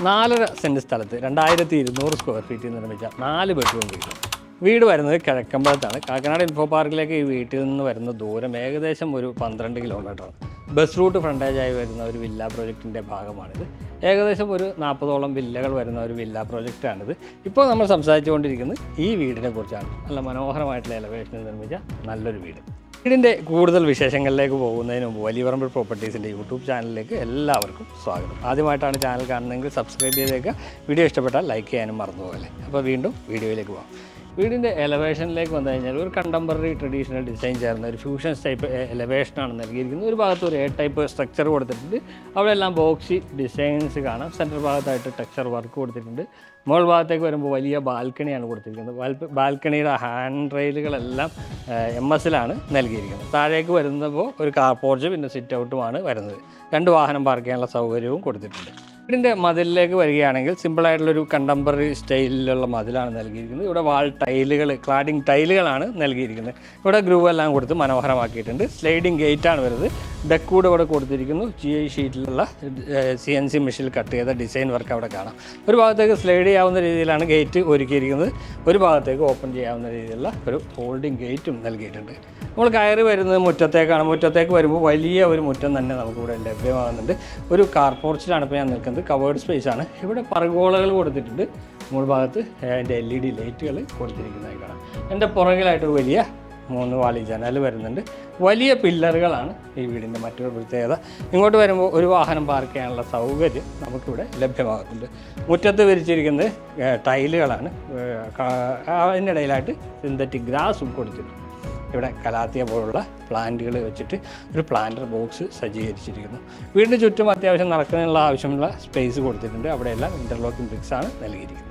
4.5 cent സ്ഥലത്ത് 2200 square ഫീറ്റിൽ നിർമ്മിച്ച 4 ബെഡ്റൂം വീട് വരുന്നത് കിഴക്കമ്പലത്താണ്. കാക്കനാട് ഇൻഫോ പാർക്കിലേക്ക് ഈ വീട്ടിൽ നിന്ന് വരുന്ന ദൂരം ഏകദേശം ഒരു 12 കിലോമീറ്ററാണ്. ബസ് റൂട്ട് ഫ്രണ്ടേജായി വരുന്ന ഒരു വില്ല പ്രോജക്റ്റിൻ്റെ ഭാഗമാണിത്. ഏകദേശം ഒരു 40ഓളം വില്ലകൾ വരുന്ന ഒരു വില്ല പ്രോജക്റ്റാണിത്. ഇപ്പോൾ നമ്മൾ സംസാരിച്ചുകൊണ്ടിരിക്കുന്നത് ഈ വീടിനെ കുറിച്ചാണ്. നല്ല മനോഹരമായിട്ടുള്ള എലവേഷനിൽ നിർമ്മിച്ച നല്ലൊരു വീട്. വീടിൻ്റെ കൂടുതൽ വിശേഷങ്ങളിലേക്ക് പോകുന്നതിന് മുമ്പ് വലിയപറമ്പ് പ്രോപ്പർട്ടീസിൻ്റെ യൂട്യൂബ് ചാനലിലേക്ക് എല്ലാവർക്കും സ്വാഗതം. ആദ്യമായിട്ടാണ് ചാനൽ കാണുന്നതെങ്കിൽ സബ്സ്ക്രൈബ് ചെയ്തേക്കുക. വീഡിയോ ഇഷ്ടപ്പെട്ടാൽ ലൈക്ക് ചെയ്യാനും മറന്നുപോകല്ലേ. അപ്പോൾ വീണ്ടും വീഡിയോയിലേക്ക് പോകാം. വീടിൻ്റെ എലവേഷനിലേക്ക് വന്നു കഴിഞ്ഞാൽ ഒരു കണ്ടംപററി ട്രഡീഷണൽ ഡിസൈൻ ചേർന്ന ഒരു ഫ്യൂഷൻ ടൈപ്പ് എലവേഷനാണ് നൽകിയിരിക്കുന്നത്. ഒരു ഭാഗത്ത് ഒരു ടൈപ്പ് സ്ട്രക്ചർ കൊടുത്തിട്ടുണ്ട്. അവിടെ എല്ലാം ബോക്സി ഡിസൈൻസ് കാണാം. സെൻറ്റർ ഭാഗത്തായിട്ട് ടെക്സ്ചർ വർക്ക് കൊടുത്തിട്ടുണ്ട്. മുകൾ ഭാഗത്തേക്ക് വരുമ്പോൾ വലിയ ബാൽക്കണിയാണ് കൊടുത്തിരിക്കുന്നത്. ബാൽക്കണിയുടെ ഹാൻഡ് റെയിലുകളെല്ലാം MS-ലാണ് നൽകിയിരിക്കുന്നത്. താഴേക്ക് വരുമ്പോൾ ഒരു കാർ പോർച്ച് പിന്നെ സിറ്റ് ഔട്ടുമാണ് വരുന്നത്. 2 വാഹനം പാർക്ക് ചെയ്യാനുള്ള സൗകര്യവും കൊടുത്തിട്ടുണ്ട്. വീടിൻ്റെ മതിലിലേക്ക് വരികയാണെങ്കിൽ സിമ്പിളായിട്ടുള്ളൊരു കണ്ടംപററി സ്റ്റൈലിലുള്ള മതിലാണ് നൽകിയിരിക്കുന്നത്. ഇവിടെ വാൾ ടൈലുകൾ, ക്ലാഡിംഗ് ടൈലുകളാണ് നൽകിയിരിക്കുന്നത്. ഇവിടെ ഗ്രൂവ് എല്ലാം കൊടുത്ത് മനോഹരമാക്കിയിട്ടുണ്ട്. സ്ലൈഡിംഗ് ഗേറ്റാണ് വരുന്നത്. ഡെക്കൂടെ ഇവിടെ കൊടുത്തിരിക്കുന്നു. GI ഷീറ്റിലുള്ള CNC മെഷീനിൽ കട്ട് ചെയ്ത ഡിസൈൻ വർക്ക് അവിടെ കാണാം. ഒരു ഭാഗത്തേക്ക് സ്ലൈഡ് ചെയ്യാവുന്ന രീതിയിലാണ് ഗേറ്റ് ഒരുക്കിയിരിക്കുന്നത്. ഒരു ഭാഗത്തേക്ക് ഓപ്പൺ ചെയ്യാവുന്ന രീതിയിലുള്ള ഒരു ഹോൾഡിംഗ് ഗേറ്റും നൽകിയിട്ടുണ്ട്. നമ്മൾ കയറി വരുന്നത് മുറ്റത്തേക്കാണ്. മുറ്റത്തേക്ക് വരുമ്പോൾ വലിയ ഒരു മുറ്റം തന്നെ നമുക്കിവിടെ ലഭ്യമാകുന്നുണ്ട്. ഒരു കാർ പോർച്ചിലാണ് ഇപ്പോൾ ഞാൻ നിൽക്കുന്നത്. കവേർഡ് സ്പേസ് ആണ്. ഇവിടെ പർഗോളകൾ കൊടുത്തിട്ടുണ്ട്. മുകൾ ഭാഗത്ത് അതിൻ്റെ LED ലൈറ്റുകൾ കൊടുത്തിരിക്കുന്നതായി കാണാം. എൻ്റെ പുറകിലായിട്ടൊരു വലിയ 3 വാളി ജനൽ വരുന്നുണ്ട്. വലിയ പില്ലറുകളാണ് ഈ വീടിൻ്റെ മറ്റൊരു പ്രത്യേകത. ഇങ്ങോട്ട് വരുമ്പോൾ ഒരു വാഹനം പാർക്ക് ചെയ്യാനുള്ള സൗകര്യം നമുക്കിവിടെ ലഭ്യമാകുന്നുണ്ട്. മുറ്റത്ത് വിരിച്ചിരിക്കുന്നത് ടൈലുകളാണ്. അതിനിടയിലായിട്ട് സിന്തറ്റിക് ഗ്രാസും കൊടുത്തിട്ടുണ്ട്. ഇവിടെ കലാത്തിയ പോലുള്ള പ്ലാന്റുകൾ വെച്ചിട്ട് ഒരു പ്ലാന്റർ ബോക്സ് സജ്ജീകരിച്ചിരിക്കുന്നു. വീടിന് ചുറ്റും അത്യാവശ്യം നടക്കുന്നതിനുള്ള ആവശ്യമുള്ള സ്പേസ് കൊടുത്തിട്ടുണ്ട്. അവിടെയെല്ലാം ഇൻ്റർലോക്കിംഗ് ബ്രിക്സാണ് നൽകിയിരിക്കുന്നത്.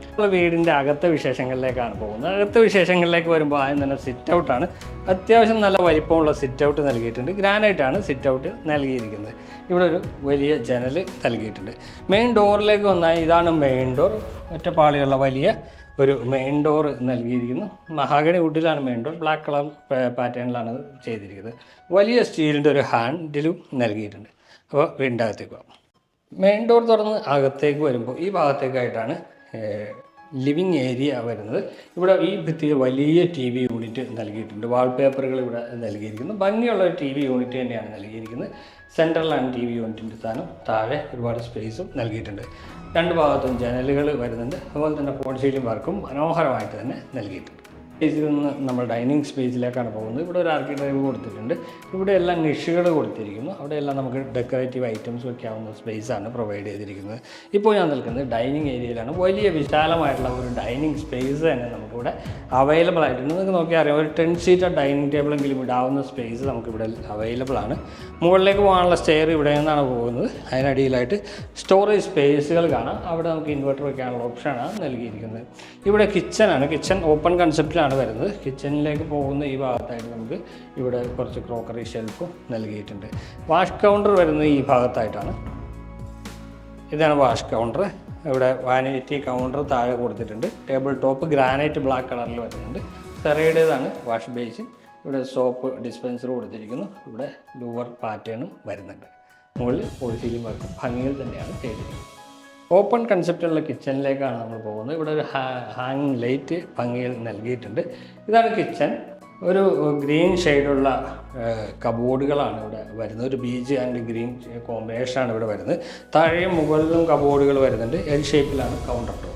നമ്മൾ വീടിൻ്റെ അകത്തെ വിശേഷങ്ങളിലേക്കാണ് പോകുന്നത്. അകത്തെ വിശേഷങ്ങളിലേക്ക് വരുമ്പോൾ ആദ്യം തന്നെ സിറ്റ് ഔട്ടാണ്. അത്യാവശ്യം നല്ല വലിപ്പമുള്ള സിറ്റ് ഔട്ട് നൽകിയിട്ടുണ്ട്. ഗ്രാനൈറ്റാണ് സിറ്റ് ഔട്ട് നൽകിയിരിക്കുന്നത്. ഇവിടെ ഒരു വലിയ ജനൽ നൽകിയിട്ടുണ്ട്. മെയിൻ ഡോറിലേക്ക് വന്നാൽ ഇതാണ് മെയിൻ ഡോർ. ഒറ്റപ്പാളിയുള്ള വലിയ ഒരു മെയിൻ ഡോർ നൽകിയിരിക്കുന്നു. മഹാഗണി വുഡിലാണ് മെയിൻ ഡോർ. ബ്ലാക്ക് കളർ പാറ്റേണിലാണ് ചെയ്തിരിക്കുന്നത്. വലിയ സ്റ്റീലിൻ്റെ ഒരു ഹാൻഡിലും നൽകിയിട്ടുണ്ട്. അപ്പോൾ വീടിൻ്റെ അകത്തേക്ക് പോകാം. മെയിൻ ഡോർ തുറന്ന് അകത്തേക്ക് വരുമ്പോൾ ഈ ഭാഗത്തേക്കായിട്ടാണ് ലിവിങ് ഏരിയ വരുന്നത്. ഇവിടെ ഈ ഭിത്തിയിൽ വലിയ TV യൂണിറ്റ് നൽകിയിട്ടുണ്ട്. വാൾപേപ്പറുകൾ ഇവിടെ നൽകിയിരിക്കുന്നു. ഭംഗിയുള്ള ഒരു TV യൂണിറ്റ് തന്നെയാണ് നൽകിയിരിക്കുന്നത്. സെൻട്രലാണ് TV യൂണിറ്റിൻ്റെ സ്ഥാനം. താഴെ ഒരുപാട് സ്പേസും നൽകിയിട്ടുണ്ട്. 2 ഭാഗത്തും ജനലുകൾ വരുന്നുണ്ട്. അതുപോലെ തന്നെ ഫോൾ സീലിംഗ് വർക്കും മനോഹരമായിട്ട് തന്നെ നൽകിയിട്ടുണ്ട്. സ്പേസിൽ നിന്ന് നമ്മൾ ഡൈനിങ് സ്പേസിലേക്കാണ് പോകുന്നത്. ഇവിടെ ഒരു ആർക്കിടെക്ചർ കൊടുത്തിട്ടുണ്ട്. ഇവിടെ എല്ലാം നിഷുകൾ കൊടുത്തിരിക്കുന്നു. അവിടെയെല്ലാം നമുക്ക് ഡെക്കറേറ്റീവ് ഐറ്റംസ് വയ്ക്കാവുന്ന സ്പേസാണ് പ്രൊവൈഡ് ചെയ്തിരിക്കുന്നത്. ഇപ്പോൾ ഞാൻ നിൽക്കുന്നത് ഡൈനിങ് ഏരിയയിലാണ്. വലിയ വിശാലമായിട്ടുള്ള ഒരു ഡൈനിങ് സ്പേസ് തന്നെ നമുക്കിവിടെ അവൈലബിൾ ആയിട്ടുണ്ട്. നിങ്ങൾക്ക് നോക്കിയാൽ അറിയാം, ഒരു 10 സീറ്റർ ഡൈനിങ് ടേബിളെങ്കിലും ഇടാവുന്ന സ്പേസ് നമുക്കിവിടെ അവൈലബിൾ ആണ്. മുകളിലേക്ക് പോകാനുള്ള സ്റ്റെയർ ഇവിടെ നിന്നാണ് പോകുന്നത്. അതിനടിയിലായിട്ട് സ്റ്റോറേജ് സ്പേസുകൾ കാണാം. അവിടെ നമുക്ക് ഇൻവെർട്ടർ വയ്ക്കാനുള്ള ഓപ്ഷനാണ് നൽകിയിരിക്കുന്നത്. ഇവിടെ കിച്ചണാണ്. കിച്ചൺ ഓപ്പൺ കൺസെപ്റ്റിലാണ് വരുന്നത്. കിച്ചണിലേക്ക് പോകുന്ന ഈ ഭാഗത്തായിട്ട് നമുക്ക് ഇവിടെ കുറച്ച് ക്രോക്കറി ഷെൽഫും നൽകിയിട്ടുണ്ട്. വാഷ് കൗണ്ടർ വരുന്നത് ഈ ഭാഗത്തായിട്ടാണ്. ഇതാണ് വാഷ് കൗണ്ടർ. ഇവിടെ വാനിറ്റി കൗണ്ടർ താഴെ കൊടുത്തിട്ടുണ്ട്. ടേബിൾ ടോപ്പ് ഗ്രാനൈറ്റ് ബ്ലാക്ക് കളറിൽ വരുന്നുണ്ട്. സെറയുടേതാണ് വാഷ് ബേസിൻ. ഇവിടെ സോപ്പ് ഡിസ്പെൻസർ കൊടുത്തിരിക്കുന്നു. ഇവിടെ ലൂവർ പാറ്റേണും വരുന്നുണ്ട്. മുകളിൽ ഫോൾ സീലിംഗ് വർക്ക് ഭംഗിയിൽ തന്നെയാണ് ചെയ്തിരിക്കുന്നത്. ഓപ്പൺ കൺസെപ്റ്റുള്ള കിച്ചണിലേക്കാണ് നമ്മൾ പോകുന്നത്. ഇവിടെ ഒരു ഹാങ് ലൈറ്റ് ഭംഗിയിൽ നൽകിയിട്ടുണ്ട്. ഇതാണ് കിച്ചൺ. ഒരു ഗ്രീൻ ഷെയ്ഡുള്ള കബോർഡുകളാണ് ഇവിടെ വരുന്നത്. ഒരു ബീച്ച് ആൻഡ് ഗ്രീൻ കോമ്പിനേഷനാണ് ഇവിടെ വരുന്നത്. താഴെയും മുകളിലും കബോർഡുകൾ വരുന്നുണ്ട്. L ഷേപ്പിലാണ് counter top.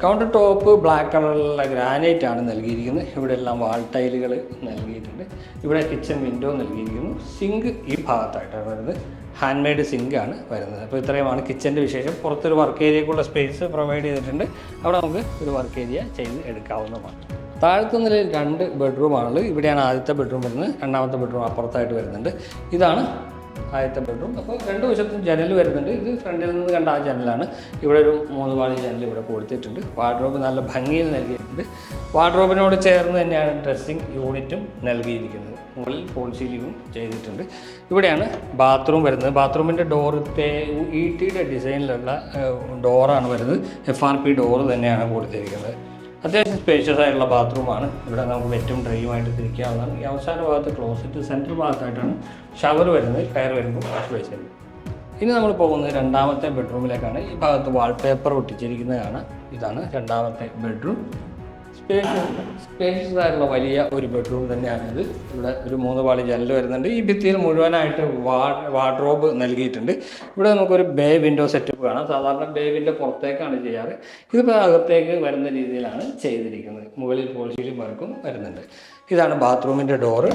Counter top black കളറിലുള്ള ഗ്രാനൈറ്റ് ആണ് നൽകിയിരിക്കുന്നത്. ഇവിടെ എല്ലാം വാൾ ടൈലുകൾ നൽകിയിട്ടുണ്ട്. ഇവിടെ കിച്ചൺ വിൻഡോ നൽകിയിരിക്കുന്നു. സിങ്ക് ഈ ഭാഗത്തായിട്ടാണ് വരുന്നത്. ഹാൻഡ് മെയ്ഡ് സിങ്കാണ് വരുന്നത്. അപ്പോൾ ഇത്രയുമാണ് കിച്ചൻ്റെ വിശേഷം. പുറത്തൊരു വർക്ക് ഏരിയക്കുള്ള സ്പേസ് പ്രൊവൈഡ് ചെയ്തിട്ടുണ്ട്. അവിടെ നമുക്ക് ഒരു വർക്ക് ഏരിയ ചെയ്ത് എടുക്കാവുന്നതാണ്. താഴത്തെ നിലയിൽ 2 ബെഡ്റൂമാണുള്ളത്. ഇവിടെയാണ് ആദ്യത്തെ ബെഡ്റൂം വരുന്നത്. രണ്ടാമത്തെ ബെഡ്റൂം അപ്പുറത്തായിട്ട് വരുന്നുണ്ട്. ഇതാണ് ആദ്യത്തെ ബെഡ്റൂം. അപ്പോൾ 2 വശത്തും ജനൽ വരുന്നുണ്ട്. ഇത് ഫ്രണ്ടിൽ നിന്ന് കണ്ട ആ ജനലാണ്. ഇവിടെ ഒരു 3 വാളി ജനൽ ഇവിടെ കൊടുത്തിട്ടുണ്ട്. വാർഡ്രോബ് നല്ല ഭംഗിയിൽ നൽകിയിട്ടുണ്ട്. വാർഡ്രോബിനോട് ചേർന്ന് തന്നെയാണ് ഡ്രസ്സിങ് യൂണിറ്റും നൽകിയിരിക്കുന്നത്. മുകളിൽ ഫോൾ സീലിംഗും ചെയ്തിട്ടുണ്ട്. ഇവിടെയാണ് ബാത്റൂം വരുന്നത്. ബാത്റൂമിൻ്റെ ഡോറത്തെ ETയുടെ ഡിസൈനിലുള്ള ഡോറാണ് വരുന്നത്. FRP ഡോറ് തന്നെയാണ് കൊടുത്തിരിക്കുന്നത്. അത്യാവശ്യം സ്പേഷ്യസ് ആയിട്ടുള്ള ബാത്റൂമാണ്. ഇവിടെ നമുക്ക് വെറ്റും ഡ്രൈയുമായിട്ട് തിരിക്കാവുന്നതാണ്. ഈ അവസാന ഭാഗത്ത് ക്ലോസറ്റ്, സെൻട്രൽ ഭാഗത്തായിട്ടാണ് ഷവർ വരുന്നത്. കയർ വരുമ്പോൾ വാഷ് ബേസിൻ. ഇനി നമ്മൾ പോകുന്നത് രണ്ടാമത്തെ ബെഡ്റൂമിലേക്കാണ്. ഈ ഭാഗത്ത് വാൾപേപ്പർ ഒട്ടിച്ചിരിക്കുന്നത് കാണാം. ഇതാണ് രണ്ടാമത്തെ ബെഡ്റൂം. സ്പേഷ്യസ് ആയിട്ടുള്ള വലിയ ഒരു ബെഡ്റൂം തന്നെയാണിത്. ഇവിടെ ഒരു 3 പാളി ജനൽ വരുന്നുണ്ട്. ഈ ഭിത്തിയിൽ മുഴുവനായിട്ട് വാർഡ്രോബ് നൽകിയിട്ടുണ്ട്. ഇവിടെ നമുക്കൊരു ബേ വിൻഡോ സെറ്റപ്പ് കാണാം. സാധാരണ ബേ വിൻഡോ പുറത്തേക്കാണ് ചെയ്യാറ്. ഇതിപ്പോൾ അകത്തേക്ക് വരുന്ന രീതിയിലാണ് ചെയ്തിരിക്കുന്നത്. മുകളിൽ ഫോൾ സീലിംഗ് വർക്കും വരുന്നുണ്ട്. ഇതാണ് ബാത്റൂമിൻ്റെ ഡോറ്.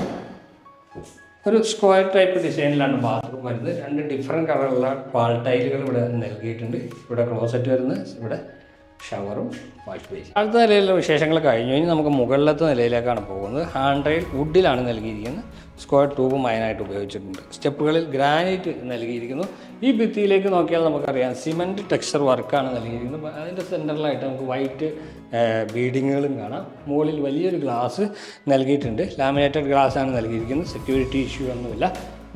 ഒരു സ്ക്വയർ ടൈപ്പ് ഡിസൈനിലാണ് ബാത്റൂം വരുന്നത്. 2 ഡിഫറെൻറ്റ് കളറുള്ള വാൾ ടൈലുകൾ ഇവിടെ നൽകിയിട്ടുണ്ട്. ഇവിടെ ക്ലോസറ്റ് വരുന്നത്, ഇവിടെ ഷവറും വാഷ് ബേസിൻ. അടുത്ത നിലയിലുള്ള വിശേഷങ്ങൾ കഴിഞ്ഞു. ഇനി നമുക്ക് മുകളിലത്തെ നിലയിലേക്കാണ് പോകുന്നത്. ഹാൻഡ് റെയിൽ വുഡിലാണ് നൽകിയിരിക്കുന്നത്. സ്ക്വയർ ട്യൂബും അയനായിട്ട് ഉപയോഗിച്ചിട്ടുണ്ട്. സ്റ്റെപ്പുകളിൽ ഗ്രാനൈറ്റ് നൽകിയിരിക്കുന്നു. ഈ ഭിത്തിയിലേക്ക് നോക്കിയാൽ നമുക്കറിയാം സിമൻറ്റ് ടെക്സ്ചർ വർക്കാണ് നൽകിയിരിക്കുന്നത്. അതിൻ്റെ സെൻറ്ററിലായിട്ട് നമുക്ക് വൈറ്റ് ബീഡിങ്ങുകളും കാണാം. മുകളിൽ വലിയൊരു ഗ്ലാസ് നൽകിയിട്ടുണ്ട്. ലാമിനേറ്റഡ് ഗ്ലാസ്സാണ് നൽകിയിരിക്കുന്നത്. സെക്യൂരിറ്റി ഇഷ്യൂ ഒന്നുമില്ല.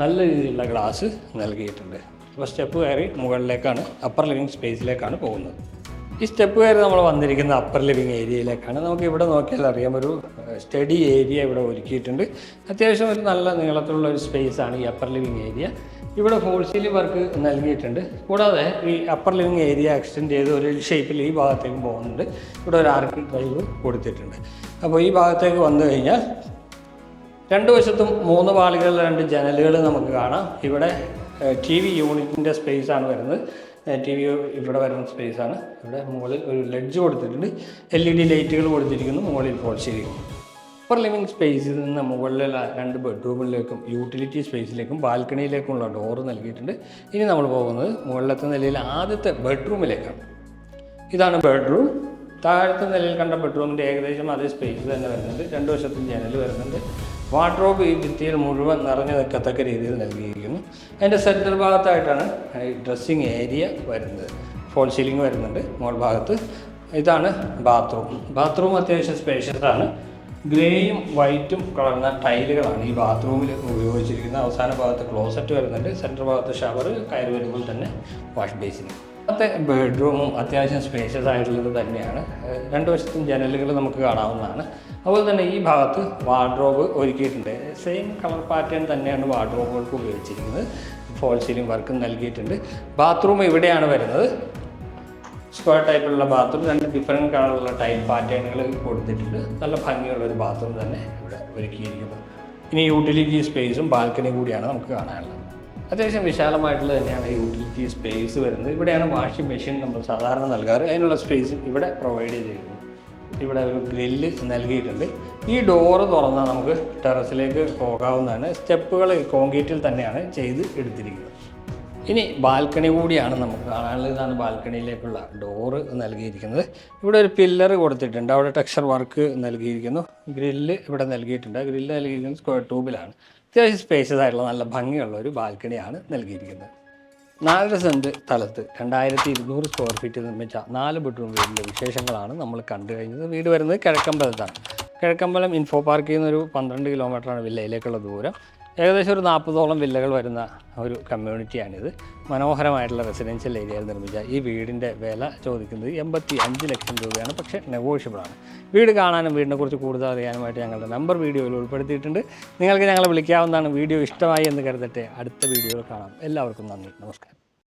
നല്ല രീതിയിലുള്ള ഗ്ലാസ് നൽകിയിട്ടുണ്ട്. അപ്പോൾ സ്റ്റെപ്പ് കയറി മുകളിലേക്കാണ്, അപ്പർ ലിവിങ് സ്പേസിലേക്കാണ് പോകുന്നത്. ഈ സ്റ്റെപ്പ് കയറി നമ്മൾ വന്നിരിക്കുന്ന അപ്പർ ലിവിങ് ഏരിയയിലേക്കാണ്. നമുക്ക് ഇവിടെ നോക്കിയാൽ അറിയാം, ഒരു സ്റ്റഡി ഏരിയ ഇവിടെ ഒരുക്കിയിട്ടുണ്ട്. അത്യാവശ്യം ഒരു നല്ല നീളത്തിലുള്ള ഒരു സ്പേസാണ് ഈ അപ്പർ ലിവിങ് ഏരിയ. ഇവിടെ ഫോൾ സീലിംഗ് വർക്ക് നൽകിയിട്ടുണ്ട്. കൂടാതെ ഈ അപ്പർ ലിവിങ് ഏരിയ എക്സ്റ്റെൻഡ് ചെയ്ത് ഒരു ഷേപ്പിൽ ഈ ഭാഗത്തേക്ക് പോകുന്നുണ്ട്. ഇവിടെ ഒരു ആർക്കി ഡ്രൈവ് കൊടുത്തിട്ടുണ്ട്. അപ്പോൾ ഈ ഭാഗത്തേക്ക് വന്നു കഴിഞ്ഞാൽ 2 വശത്തും 3 പാളികളുടെ 2 ജനലുകൾ നമുക്ക് കാണാം. ഇവിടെ TV യൂണിറ്റിൻ്റെ സ്പേസാണ് വരുന്നത്. TV ഇവിടെ വരുന്ന സ്പേസാണ്. ഇവിടെ മുകളിൽ ഒരു ലെഡ്ജ് കൊടുത്തിട്ടുണ്ട്. LED ലൈറ്റുകൾ കൊടുത്തിരിക്കുന്നു. മുകളിൽ ഫോൾ സീലിംഗ്. അപ്പർ ലിവിങ് സ്പേസിൽ നിന്ന് മുകളിലുള്ള 2 ബെഡ്റൂമിലേക്കും യൂട്ടിലിറ്റി സ്പേസിലേക്കും ബാൽക്കണിയിലേക്കുമുള്ള ഡോറ് നൽകിയിട്ടുണ്ട്. ഇനി നമ്മൾ പോകുന്നത് മുകളിലത്തെ നിലയിൽ ആദ്യത്തെ ബെഡ്റൂമിലേക്കാണ്. ഇതാണ് ബെഡ്റൂം. താഴത്തെ നിലയിൽ കണ്ട ബെഡ്റൂമിൻ്റെ ഏകദേശം അതേ സ്പേസ് തന്നെ വരുന്നുണ്ട്. 2 വശത്തും ജനൽ വരുന്നുണ്ട്. വാർഡ്രോബ് ഈ ഭിത്തിയിൽ മുഴുവൻ നിറഞ്ഞു നിൽക്കത്തക്ക രീതിയിൽ നൽകിയിരിക്കുന്നു. അതിൻ്റെ സെൻറ്റർ ഭാഗത്തായിട്ടാണ് ഡ്രസ്സിങ് ഏരിയ വരുന്നത്. ഫോൾ സീലിംഗ് വരുന്നുണ്ട് മുകൾ ഭാഗത്ത്. ഇതാണ് ബാത്റൂം അത്യാവശ്യം സ്പേഷ്യസ് ആണ്. ഗ്രേയും വൈറ്റും കളർന്ന ടൈലുകളാണ് ഈ ബാത്റൂമിൽ ഉപയോഗിച്ചിരിക്കുന്നത്. അവസാന ഭാഗത്ത് ക്ലോസറ്റ് വരുന്നുണ്ട്. സെൻറ്റർ ഭാഗത്ത് ഷവർ, കയറി വരുമ്പോൾ തന്നെ വാഷ് ബേസിൻ. അത്തെ ബെഡ്റൂമും അത്യാവശ്യം സ്പേഷ്യസ് ആയിട്ടുള്ളത് തന്നെയാണ്. 2 വശത്തും ജനലുകൾ നമുക്ക് കാണാവുന്നതാണ്. അതുപോലെ തന്നെ ഈ ഭാഗത്ത് വാർഡ്രോബ് ഒരുക്കിയിട്ടുണ്ട്. സെയിം കളർ പാറ്റേൺ തന്നെയാണ് വാർഡ്രോബുകൾക്ക് ഉപയോഗിച്ചിരിക്കുന്നത്. ഫോൾ സീലിംഗ് വർക്ക് നൽകിയിട്ടുണ്ട്. ബാത്റൂം ഇവിടെയാണ് വരുന്നത്. സ്ക്വയർ ടൈപ്പിലുള്ള ബാത്റൂം. 2 ഡിഫറെൻറ്റ് കളറുള്ള ടൈൽ പാറ്റേണുകൾ കൊടുത്തിട്ടുണ്ട്. നല്ല ഭംഗിയുള്ളൊരു ബാത്റൂം തന്നെ ഇവിടെ ഒരുക്കിയിരിക്കുന്നത്. ഇനി യൂട്ടിലിറ്റി സ്പേസും ബാൽക്കണി കൂടിയാണ് നമുക്ക് കാണാനുള്ളത്. അത്യാവശ്യം വിശാലമായിട്ടുള്ളത് തന്നെയാണ് യൂട്ടിലിറ്റി സ്പേസ് വരുന്നത്. ഇവിടെയാണ് വാഷിംഗ് മെഷീൻ നമ്മൾ സാധാരണ നൽകാറ്. അതിനുള്ള സ്പേസ് ഇവിടെ പ്രൊവൈഡ് ചെയ്തിരിക്കുന്നു. ഇവിടെ ഒരു ഗ്രില്ല് നൽകിയിട്ടുണ്ട്. ഈ ഡോറ് തുറന്നാൽ നമുക്ക് ടെറസിലേക്ക് പോകാവുന്നതാണ്. സ്റ്റെപ്പുകൾ കോൺക്രീറ്റിൽ തന്നെയാണ് ചെയ്ത് എടുത്തിരിക്കുന്നത്. ഇനി ബാൽക്കണി കൂടിയാണ് നമുക്ക് കാണാനുള്ളത്. ഇതാണ് ബാൽക്കണിയിലേക്കുള്ള ഡോറ് നൽകിയിരിക്കുന്നത്. ഇവിടെ ഒരു പില്ലർ കൊടുത്തിട്ടുണ്ട്. അവിടെ ടെക്സ്ചർ വർക്ക് നൽകിയിരിക്കുന്നു. ഗ്രില്ല് ഇവിടെ നൽകിയിട്ടുണ്ട്. ഗ്രില്ല് നൽകിയിരിക്കുന്നത് സ്ക്വയർ ട്യൂബിലാണ്. അത്യാവശ്യം സ്പേഷ്യസ് ആയിട്ടുള്ള നല്ല ഭംഗിയുള്ള ഒരു ബാൽക്കണിയാണ് നൽകിയിരിക്കുന്നത്. 4 സെൻറ്റ് സ്ഥലത്ത് 2200 സ്ക്വയർ ഫീറ്റിൽ നിർമ്മിച്ച 4 ബെഡ്റൂം വീടിൻ്റെ വിശേഷങ്ങളാണ് നമ്മൾ കണ്ടു കഴിഞ്ഞത്. വീട് വരുന്നത് കിഴക്കമ്പലത്താണ്. കിഴക്കമ്പലം ഇൻഫോ പാർക്കിൽ നിന്നൊരു 12 കിലോമീറ്ററാണ് വില്ലയിലേക്കുള്ള ദൂരം. ഏകദേശം ഒരു 40ഓളം വില്ലകൾ വരുന്ന ഒരു കമ്മ്യൂണിറ്റിയാണിത്. മനോഹരമായിട്ടുള്ള റെസിഡൻഷ്യൽ ഏരിയയിൽ നിർമ്മിച്ച ഈ വീടിൻ്റെ വില ചോദിക്കുന്നത് 85 ലക്ഷം രൂപയാണ്. പക്ഷേ നെഗോഷ്യബിളാണ്. വീട് കാണാനും വീടിനെക്കുറിച്ച് കൂടുതൽ അറിയാനുമായിട്ട് ഞങ്ങളുടെ നമ്പർ വീഡിയോയിൽ ഉൾപ്പെടുത്തിയിട്ടുണ്ട്. നിങ്ങൾക്ക് ഞങ്ങളെ വിളിക്കാവുന്നതാണ്. വീഡിയോ ഇഷ്ടമായി എന്ന് കരുതട്ടെ. അടുത്ത വീഡിയോയിൽ കാണാം. എല്ലാവർക്കും നന്ദി, നമസ്കാരം.